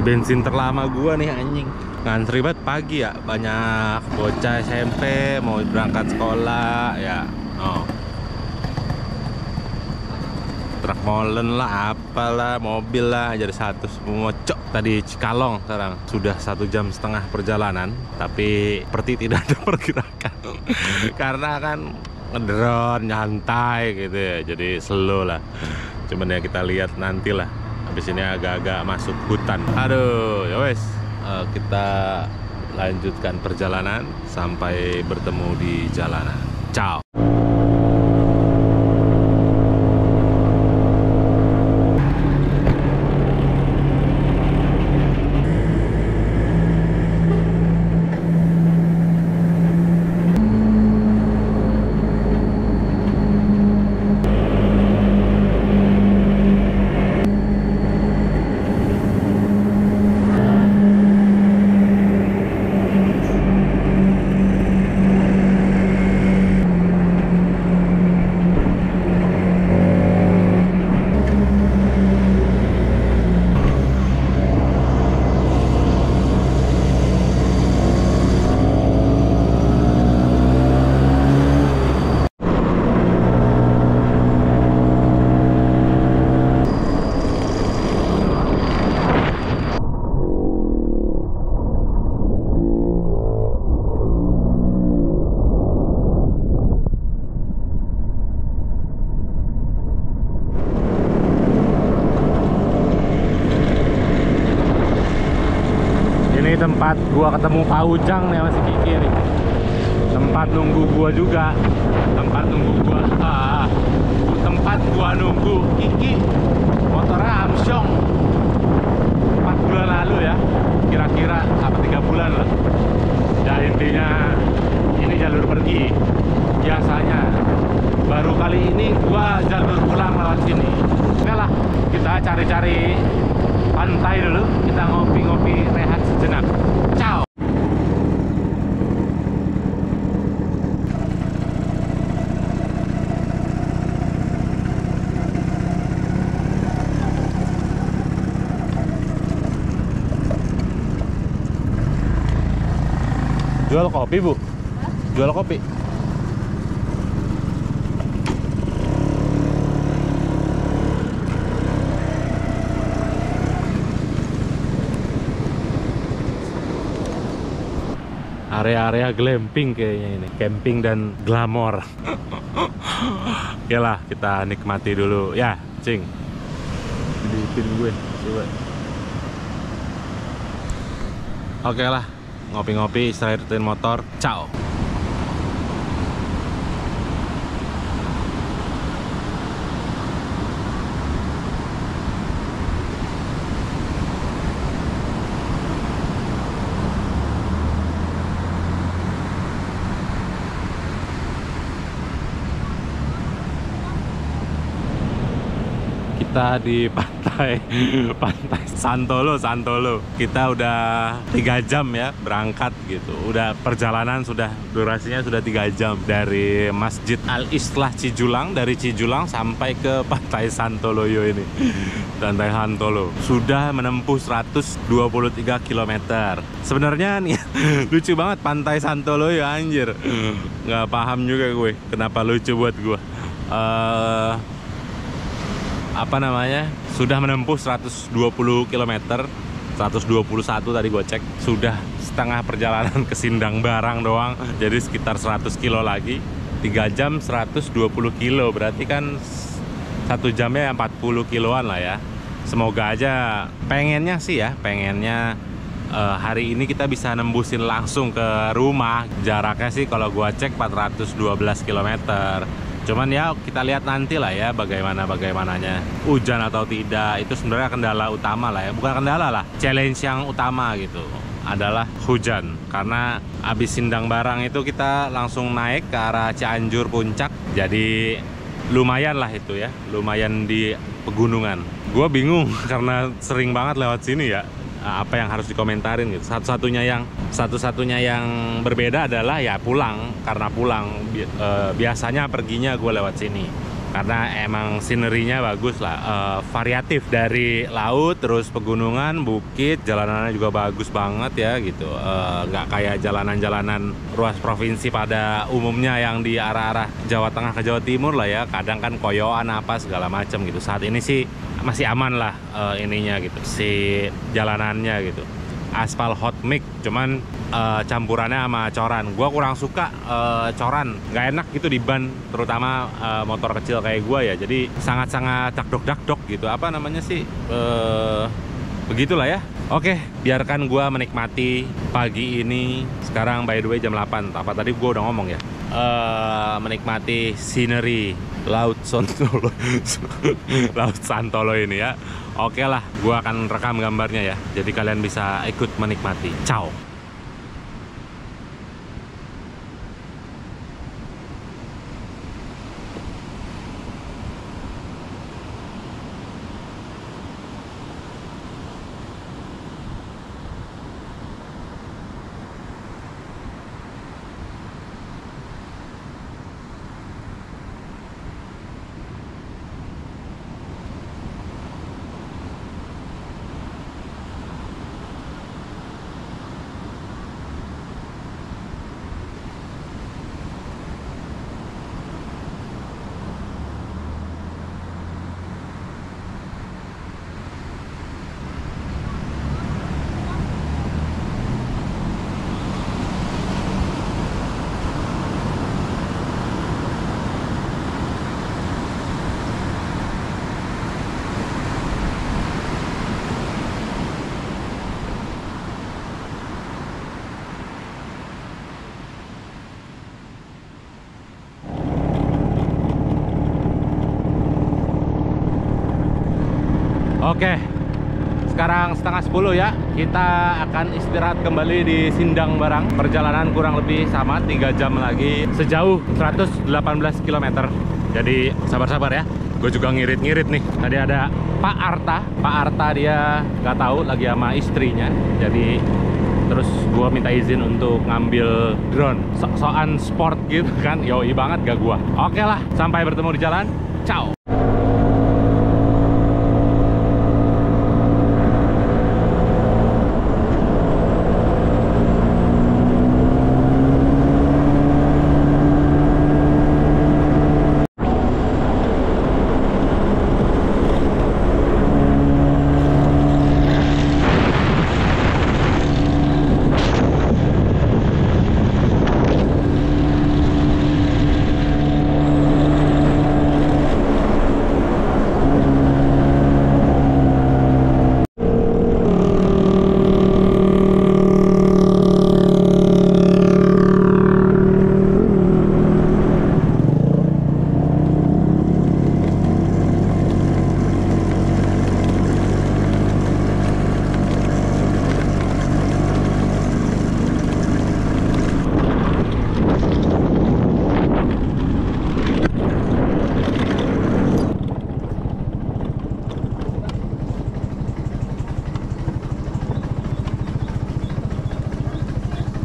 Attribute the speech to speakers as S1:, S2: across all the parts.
S1: isi bensin terlama gua nih anjing. Ngantri banget pagi ya, banyak bocah SMP mau berangkat sekolah ya. Oh, truk molen lah, apalah, mobil lah, jadi satu semua cok. Tadi Cikalong, sekarang sudah 1,5 jam perjalanan, tapi seperti tidak ada pergerakan karena kan ngedrone nyantai gitu ya, jadi slow lah. Cuman ya kita lihat nantilah. Habis ini agak-agak masuk hutan. Aduh, ya wes, kita lanjutkan perjalanan sampai bertemu di jalanan. Ciao. Tempat gua ketemu Pak Ujang nih masih Kiki nih. Tempat nunggu gua juga. Tempat nunggu gua. Tempat gua nunggu Kiki. Motornya Armstrong. 4 bulan lalu ya. Kira-kira 3 bulan lah. Ya intinya ini jalur pergi. Biasanya baru kali ini gua jalur pulang lewat sini. Oke lah, kita cari-cari pantai dulu, kita ngopi-ngopi rehat sejenak. Ciao. Jual kopi, Bu? Jual kopi. Area-area glamping kayaknya ini, camping dan glamor. Oke lah, kita nikmati dulu ya, cing. Dipin gue, coba. Oke lah, ngopi-ngopi, istirahatin motor. Ciao. Kita di pantai Santolo. Kita udah 3 jam ya berangkat gitu. Udah perjalanan durasinya sudah 3 jam dari Masjid Al-Islah Cijulang, dari Cijulang sampai ke pantai Santoloyo ini. Pantai Santolo sudah menempuh 123 km. Sebenarnya nih lucu banget pantai Santoloyo, anjir. Nggak paham juga gue kenapa lucu buat gue. Sudah menempuh 120 km, 121 tadi gue cek. Sudah setengah perjalanan ke Sindang Barang doang, jadi sekitar 100 kilo lagi. 3 jam 120 kilo, berarti kan 1 jamnya 40 kiloan lah ya. Semoga aja, pengennya hari ini kita bisa nembusin langsung ke rumah. Jaraknya sih kalau gue cek 412 km. Cuman ya kita lihat nanti lah ya bagaimananya, hujan atau tidak. Itu sebenarnya kendala utama lah ya, bukan kendala lah, challenge yang utama gitu adalah hujan. Karena abis Sindang Barang itu kita langsung naik ke arah Cianjur Puncak, jadi lumayan lah itu ya, lumayan di pegunungan. Gue bingung karena sering banget lewat sini ya, apa yang harus dikomentarin gitu. Satu-satunya yang berbeda adalah ya pulang, karena pulang biasanya perginya gue lewat sini. karena emang scenerinya bagus lah, variatif dari laut, terus pegunungan, bukit, jalanannya juga bagus banget ya gitu. Nggak kayak jalanan-jalanan ruas provinsi pada umumnya yang di arah-arah Jawa Tengah ke Jawa Timur lah ya. Kadang kan koyoan apa segala macam gitu. Saat ini sih masih aman lah ininya gitu, si jalanannya gitu. Aspal hot mix, cuman campurannya sama coran. Gua kurang suka coran, nggak enak gitu di ban, terutama motor kecil kayak gua ya. Jadi sangat-sangat dakdok gitu. Apa namanya sih? Begitulah ya. Oke, biarkan gua menikmati pagi ini. Sekarang by the way jam 8. Apa tadi gua udah ngomong ya? Menikmati scenery Laut Santolo. Laut Santolo ini ya. Oke lah, gua akan rekam gambarnya ya. Jadi kalian bisa ikut menikmati. Ciao. Oke, sekarang setengah 10 ya. Kita akan istirahat kembali di Sindang Barang. Perjalanan kurang lebih sama 3 jam lagi, sejauh 118 km. Jadi sabar-sabar ya. Gue juga ngirit-ngirit nih. Tadi ada Pak Arta. Pak Arta dia nggak tahu lagi sama istrinya. Jadi terus gue minta izin untuk ngambil drone. Sok-sokan sport gitu kan. Yoi banget gak gue. Oke lah, sampai bertemu di jalan. Ciao.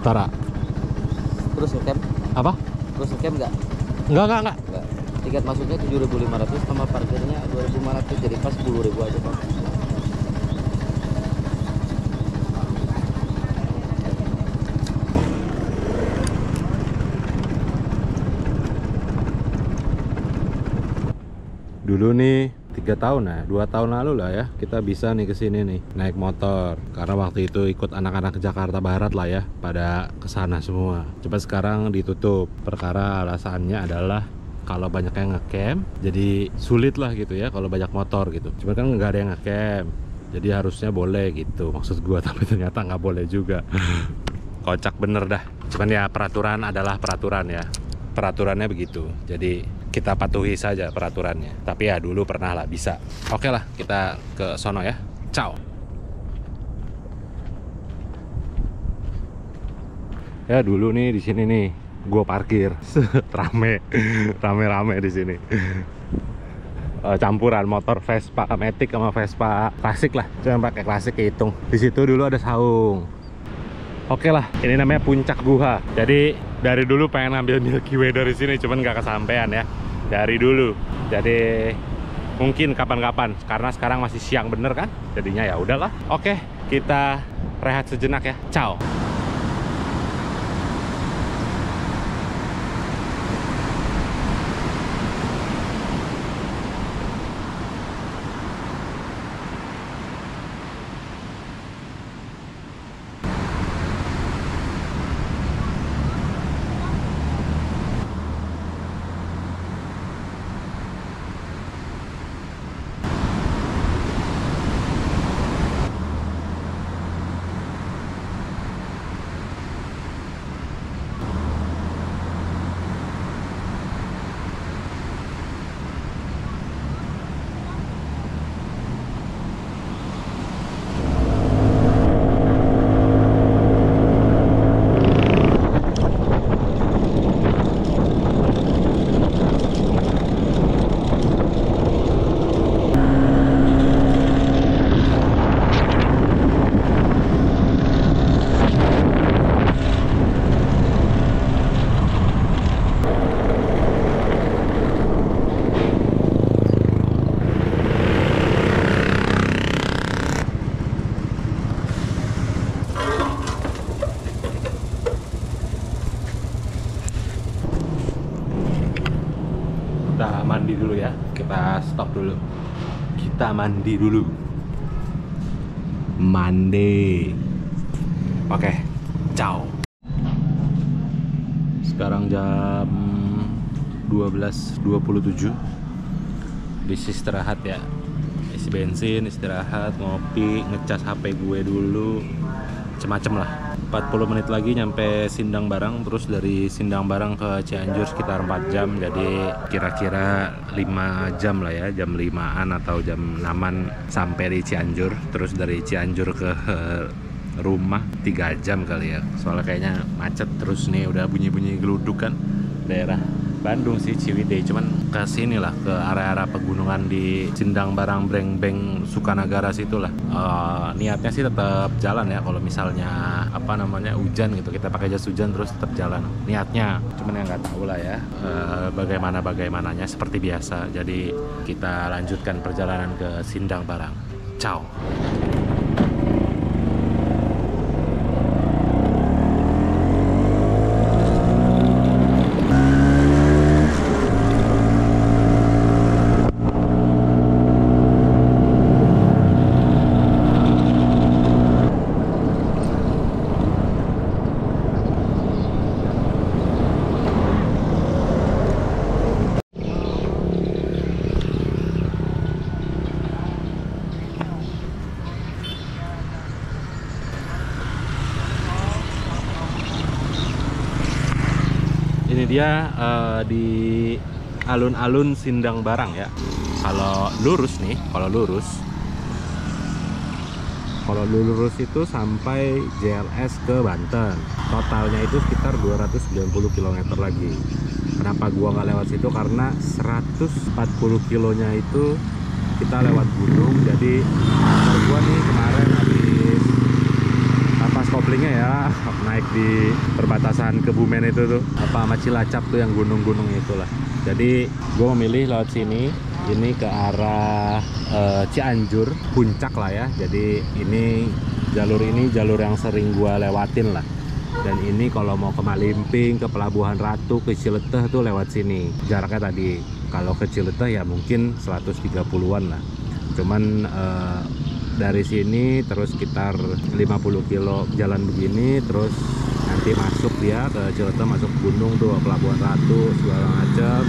S1: Tara.
S2: Terus ngecamp?
S1: Apa?
S2: Terus ngecamp nggak?
S1: Enggak.
S2: Nggak. Tiket masuknya 7.500 sama parkirnya 2.500, jadi pas 10.000 aja Pak.
S1: Dulu nih 3 tahun ya, 2 tahun lalu lah ya, kita bisa nih kesini nih naik motor. Karena waktu itu ikut anak-anak Jakarta Barat lah ya, pada kesana semua. Coba sekarang ditutup. Perkara alasannya adalah kalau banyak yang ngecamp, jadi sulit lah gitu ya kalau banyak motor gitu. Cuman kan nggak ada yang ngecamp, jadi harusnya boleh gitu maksud gua, tapi ternyata nggak boleh juga. Kocak bener dah. Cuman ya peraturan adalah peraturan ya. Peraturannya begitu. Jadi kita patuhi saja peraturannya. Tapi ya dulu pernah lah bisa. Oke lah, kita ke sono ya. Ciao. Ya dulu nih di sini nih gue parkir. rame di sini. Campuran motor Vespa Matic sama Vespa klasik lah. Cuma pakai klasik hitung. Di situ dulu ada saung. Oke lah, ini namanya Puncak Guha. Jadi dari dulu pengen ngambil Milky Way dari sini, cuman nggak kesampean ya. Dari dulu. Jadi mungkin kapan-kapan, karena sekarang masih siang bener kan, jadinya ya udahlah. Oke, kita rehat sejenak ya. Ciao. Kita mandi dulu ya, kita stop dulu. Kita mandi dulu. Mandi. Oke, ciao. Sekarang jam 12.27. Bis istirahat ya. Isi bensin, istirahat, ngopi, ngecas HP gue dulu. Macem-macem lah. 40 menit lagi nyampe Sindang Barang, terus dari Sindang Barang ke Cianjur sekitar 4 jam, jadi kira-kira 5 jam lah ya, jam 5-an atau jam 6-an sampai di Cianjur. Terus dari Cianjur ke rumah 3 jam kali ya, soalnya kayaknya macet. Terus nih udah bunyi-bunyi geluduk kan, daerah Bandung sih, Ciwidey, cuman ke sini lah, ke area-area pegunungan di Sindang Barang, Brengbeng, Sukanagara situlah. Niatnya sih tetap jalan ya, kalau misalnya hujan gitu, kita pakai jas hujan terus tetap jalan niatnya. Cuman yang nggak tahu lah ya bagaimananya, seperti biasa. Jadi kita lanjutkan perjalanan ke Sindang Barang. Ciao. Ini dia di alun-alun Sindang Barang ya. Kalau lurus itu sampai JLS ke Banten. Totalnya itu sekitar 290 km lagi. Kenapa gua nggak lewat situ? Karena 140 kilonya itu kita lewat gunung. Jadi motor gua nih kemarin habis pas koplingnya ya naik di perbatasan Kebumen itu tuh, sama Cilacap tuh, yang gunung-gunung itulah. Jadi gue memilih lewat sini, ini ke arah Cianjur puncak lah ya. Jadi ini jalur yang sering gue lewatin lah. Dan ini kalau mau ke Malimping, ke Pelabuhan Ratu, ke Cileteh tuh lewat sini. Jaraknya tadi kalau ke Cileteh ya mungkin 130-an lah. Cuman dari sini terus sekitar 50 kilo jalan begini, terus nanti masuk dia ke Cileteh, masuk gunung tuh, Pelabuhan Ratu segala macam,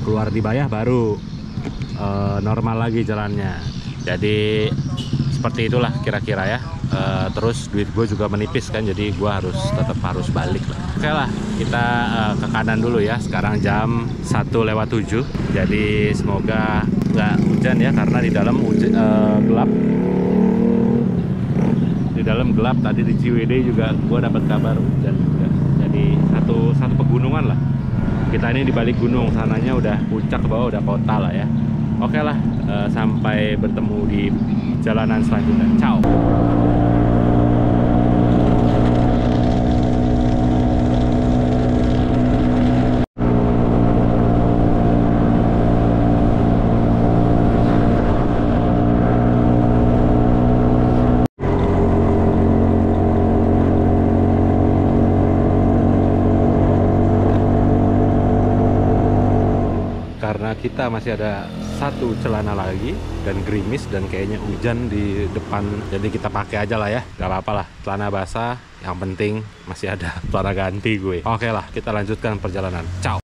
S1: keluar di Bayah baru normal lagi jalannya. Jadi seperti itulah kira-kira ya. Terus duit gue juga menipis kan, jadi gue tetap harus balik lah. Oke lah, kita ke kanan dulu ya. Sekarang jam 1:07. Jadi semoga nggak hujan ya, karena di dalam gelap. Di dalam gelap, tadi di Ciwidey juga gue dapat kabar hujan juga. Jadi satu pegunungan lah. Kita ini di balik gunung, sananya udah puncak, ke bawah udah kota lah ya. Oke lah, sampai bertemu di jalanan selanjutnya. Ciao. kita masih ada satu celana lagi dan gerimis dan kayaknya hujan di depan. Jadi kita pakai aja lah ya. Gak apa-apa lah, celana basah. Yang penting masih ada celana ganti gue. Oke lah, kita lanjutkan perjalanan. Ciao.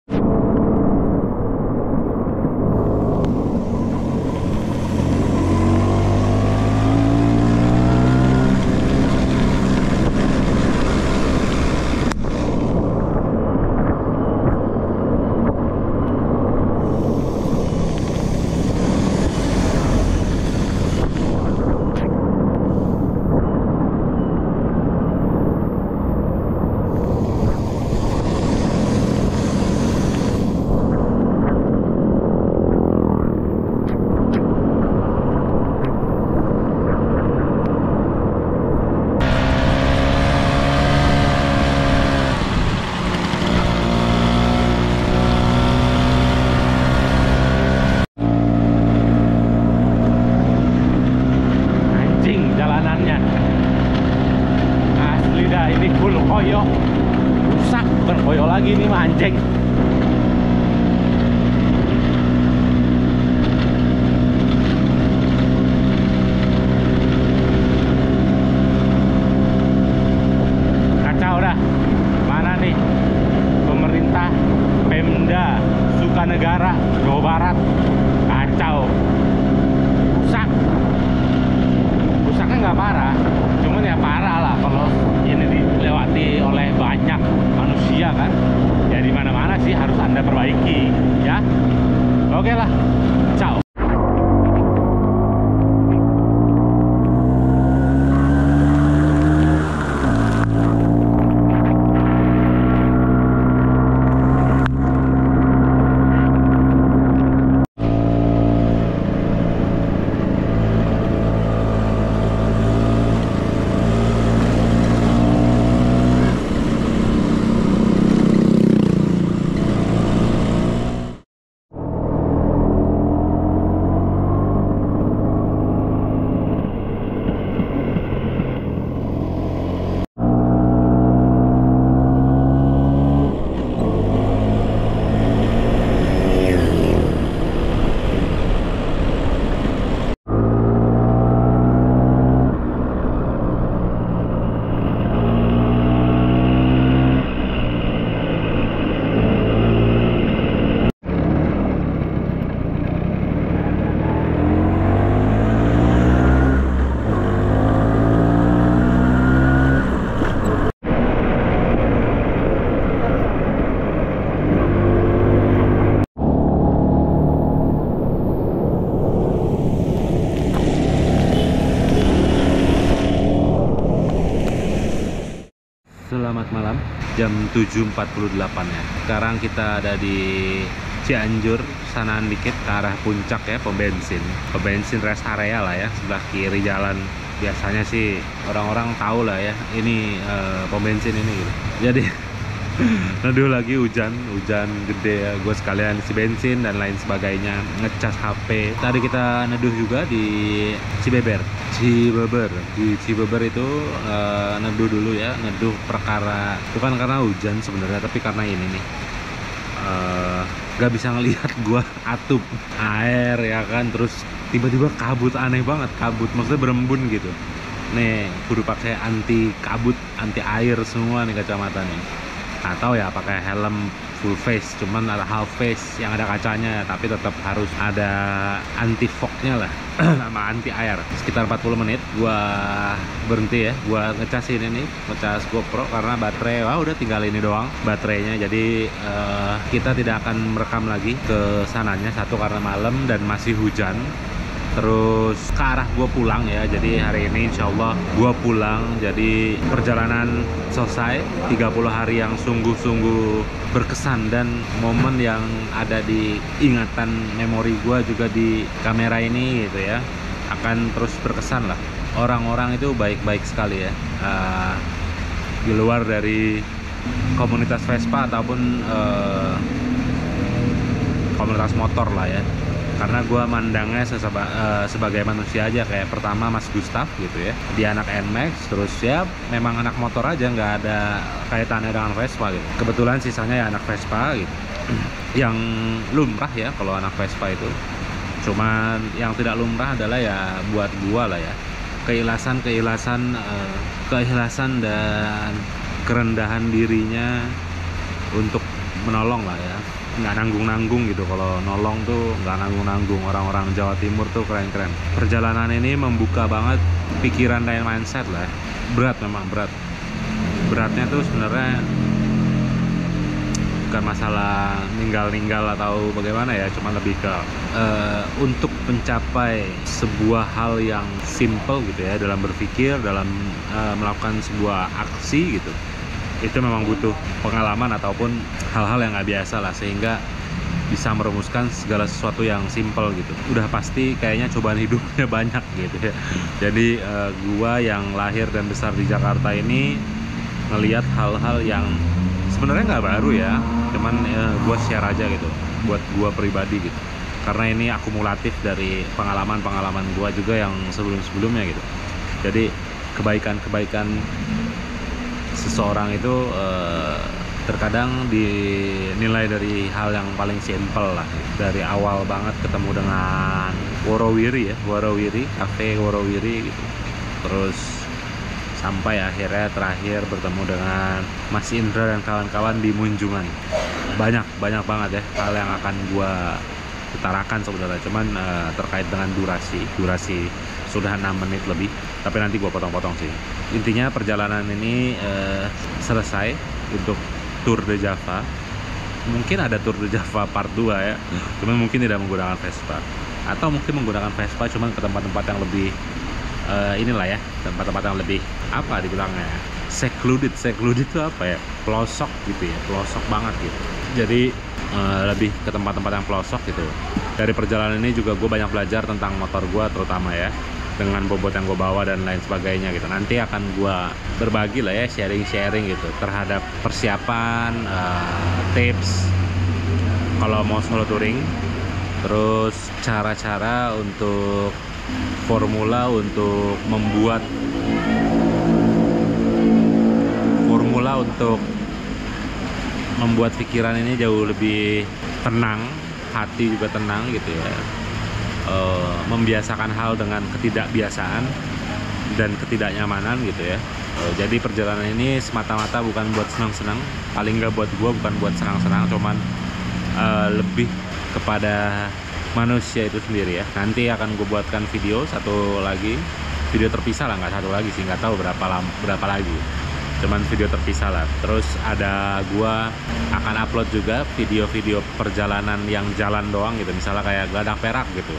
S1: Koyo rusak, bukan koyo lagi, ini mancing. Kacau dah. Mana nih pemerintah Pemda Sukanegara Jawa Barat, kacau, rusak. Rusaknya nggak parah, cuman ya parah lah kalau ini dilewati oleh banyak manusia kan. Ya di mana-mana sih harus Anda perbaiki ya. Oke lah, ciao. Selamat malam, jam 7.48 ya. Sekarang kita ada di Cianjur, sanaan dikit ke arah puncak ya, pom bensin rest area lah ya, sebelah kiri jalan. Biasanya sih orang-orang tahu lah ya, ini pom bensin ini gitu. Jadi neduh lagi hujan gede ya, gue sekalian isi bensin dan lain sebagainya, ngecas HP. Tadi kita neduh juga di Cibeber di Cibeber itu neduh dulu ya, neduh perkara bukan karena hujan sebenarnya, tapi karena ini nih gak bisa ngelihat gua atup air ya kan, terus tiba-tiba kabut, aneh banget kabut, maksudnya berembun gitu nih, kudu pakai anti kabut, anti air semua nih kacamata nih. Nggak tahu ya pakai helm full face, cuman ada half face yang ada kacanya, tapi tetap harus ada anti fognya lah sama anti air. Sekitar 40 menit gua berhenti ya, gua ngecasin ini, ngecas GoPro karena baterai udah tinggal ini doang baterainya. Jadi kita tidak akan merekam lagi ke sananya, satu karena malam dan masih hujan. Terus ke arah gue pulang ya, jadi hari ini insya Allah gue pulang. Jadi perjalanan selesai, 30 hari yang sungguh-sungguh berkesan, dan momen yang ada di ingatan memori gue juga di kamera ini gitu ya, akan terus berkesan lah. Orang-orang itu baik-baik sekali ya, di luar dari komunitas Vespa ataupun komunitas motor lah ya. Karena gue mandangnya sebagai manusia aja, kayak pertama Mas Gustaf gitu ya, dia anak NMAX, terus ya memang anak motor aja, nggak ada kaitannya dengan Vespa gitu. Kebetulan sisanya ya anak Vespa gitu. yang lumrah ya kalau anak Vespa itu. Cuman yang tidak lumrah adalah ya buat gua lah ya, keikhlasan dan kerendahan dirinya untuk menolong lah ya, nggak nanggung-nanggung gitu. Kalau nolong tuh nggak nanggung-nanggung. Orang-orang Jawa Timur tuh keren-keren. Perjalanan ini membuka banget pikiran dan mindset lah ya. Berat, memang beratnya tuh sebenarnya bukan masalah ninggal atau bagaimana ya, cuma lebih ke untuk mencapai sebuah hal yang simple gitu ya, dalam berpikir, dalam melakukan sebuah aksi gitu, itu memang butuh pengalaman ataupun hal-hal yang nggak biasa lah, sehingga bisa merumuskan segala sesuatu yang simple gitu. Udah pasti kayaknya cobaan hidupnya banyak gitu ya. Jadi gua yang lahir dan besar di Jakarta ini ngelihat hal-hal yang sebenarnya nggak baru ya, cuman gua share aja gitu buat gua pribadi gitu, karena ini akumulatif dari pengalaman gua juga yang sebelum-sebelumnya gitu. Jadi kebaikan seseorang itu terkadang dinilai dari hal yang paling simple lah. Dari awal banget ketemu dengan Worowiri cafe Worowiri gitu, terus sampai akhirnya terakhir bertemu dengan Mas Indra dan kawan-kawan di Munjungan. Banyak banget ya hal yang akan gua utarakan sebenarnya, cuman terkait dengan durasi sudah 6 menit lebih, tapi nanti gua potong-potong sih. Intinya perjalanan ini selesai untuk Tour de Java. Mungkin ada Tour de Java part 2 ya, cuman mungkin tidak menggunakan Vespa, atau mungkin menggunakan Vespa cuman ke tempat-tempat yang lebih inilah ya, tempat-tempat yang lebih apa dibilangnya, secluded itu apa ya, pelosok gitu ya, pelosok banget gitu. Jadi lebih ke tempat-tempat yang pelosok gitu. Dari perjalanan ini juga gue banyak belajar tentang motor gue terutama ya, dengan bobot yang gue bawa dan lain sebagainya gitu. Nanti akan gue berbagi lah ya, sharing gitu terhadap persiapan, tips kalau mau solo touring, terus cara-cara untuk formula untuk membuat pikiran ini jauh lebih tenang, hati juga tenang gitu ya. Membiasakan hal dengan ketidakbiasaan dan ketidaknyamanan gitu ya. Jadi perjalanan ini semata-mata bukan buat senang-senang, paling nggak buat gua bukan buat senang-senang, cuman lebih kepada manusia itu sendiri ya. Nanti akan gue buatkan video satu lagi, video terpisah lah, nggak satu lagi sih, nggak tahu berapa lagi, cuman video terpisah lah. Terus ada gue akan upload juga video-video perjalanan yang jalan doang gitu, misalnya kayak Geladak Perak gitu,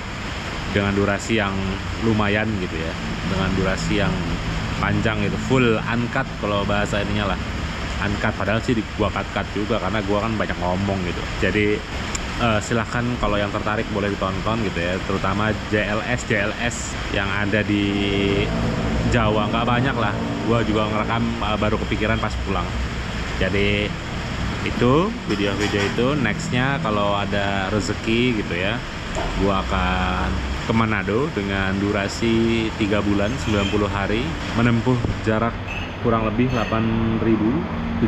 S1: dengan durasi yang lumayan gitu ya, dengan durasi yang panjang gitu, full uncut kalau bahasa ininya lah, uncut. Padahal sih gua cut juga karena gua kan banyak ngomong gitu. Jadi silahkan kalau yang tertarik boleh ditonton gitu ya, terutama JLS yang ada di Jawa. Nggak banyak lah, gua juga ngerekam baru kepikiran pas pulang. Jadi itu video-video itu nextnya kalau ada rezeki gitu ya, gua akan ke Manado dengan durasi 3 bulan 90 hari, menempuh jarak kurang lebih 7.500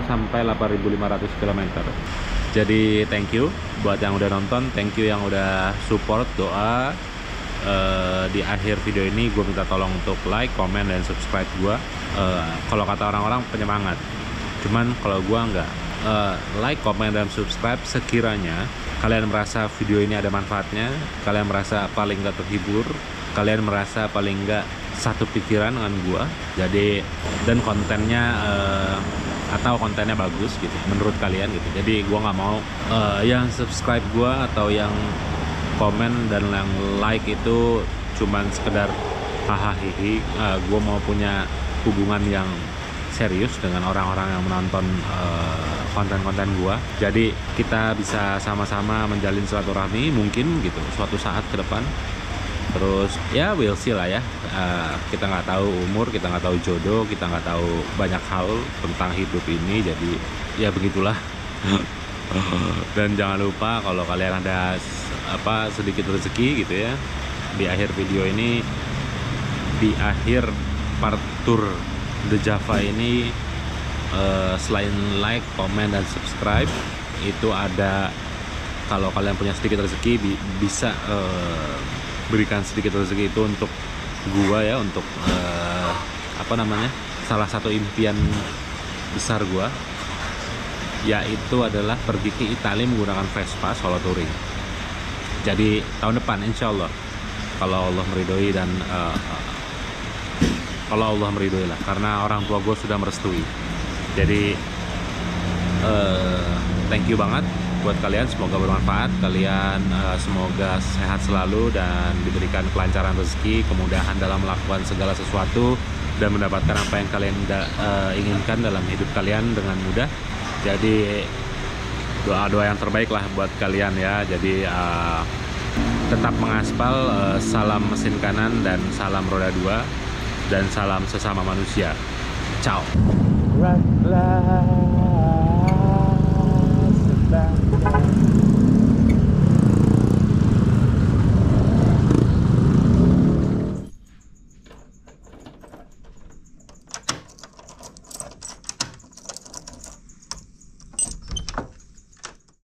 S1: sampai 8.500 km. Jadi thank you buat yang udah nonton, thank you yang udah support, doa. Di akhir video ini gue minta tolong untuk like, comment, dan subscribe gue. Kalau kata orang-orang penyemangat, cuman kalau gue enggak. Like, comment, dan subscribe sekiranya kalian merasa video ini ada manfaatnya, kalian merasa paling nggak terhibur, kalian merasa paling nggak satu pikiran dengan gua. Jadi dan kontennya atau kontennya bagus gitu menurut kalian gitu. Jadi gua nggak mau yang subscribe gua atau yang komen dan yang like itu cuman sekedar hahaha. Gua mau punya hubungan yang serius dengan orang-orang yang menonton konten-konten gua. Jadi kita bisa sama-sama menjalin silaturahmi mungkin gitu suatu saat ke depan. Terus ya we'll see lah ya. Kita nggak tahu umur, kita nggak tahu jodoh, kita nggak tahu banyak hal tentang hidup ini. Jadi ya begitulah. Dan jangan lupa kalau kalian ada sedikit rezeki gitu ya, di akhir video ini, di akhir part tour de Java ini, selain like, comment, dan subscribe, itu ada, kalau kalian punya sedikit rezeki bisa berikan sedikit rezeki itu untuk gua ya, untuk apa namanya, salah satu impian besar gua, yaitu adalah pergi ke Italia menggunakan Vespa solo touring. Jadi tahun depan insya Allah, kalau Allah meridhoi dan kalau Allah meridhoi lah, karena orang tua gue sudah merestui. Jadi thank you banget buat kalian, semoga bermanfaat. Kalian semoga sehat selalu dan diberikan kelancaran rezeki, kemudahan dalam melakukan segala sesuatu, dan mendapatkan apa yang kalian inginkan dalam hidup kalian dengan mudah. Jadi doa-doa yang terbaik lah buat kalian ya. Jadi tetap mengaspal, salam mesin kanan dan salam roda 2, dan salam sesama manusia. Ciao. Sedang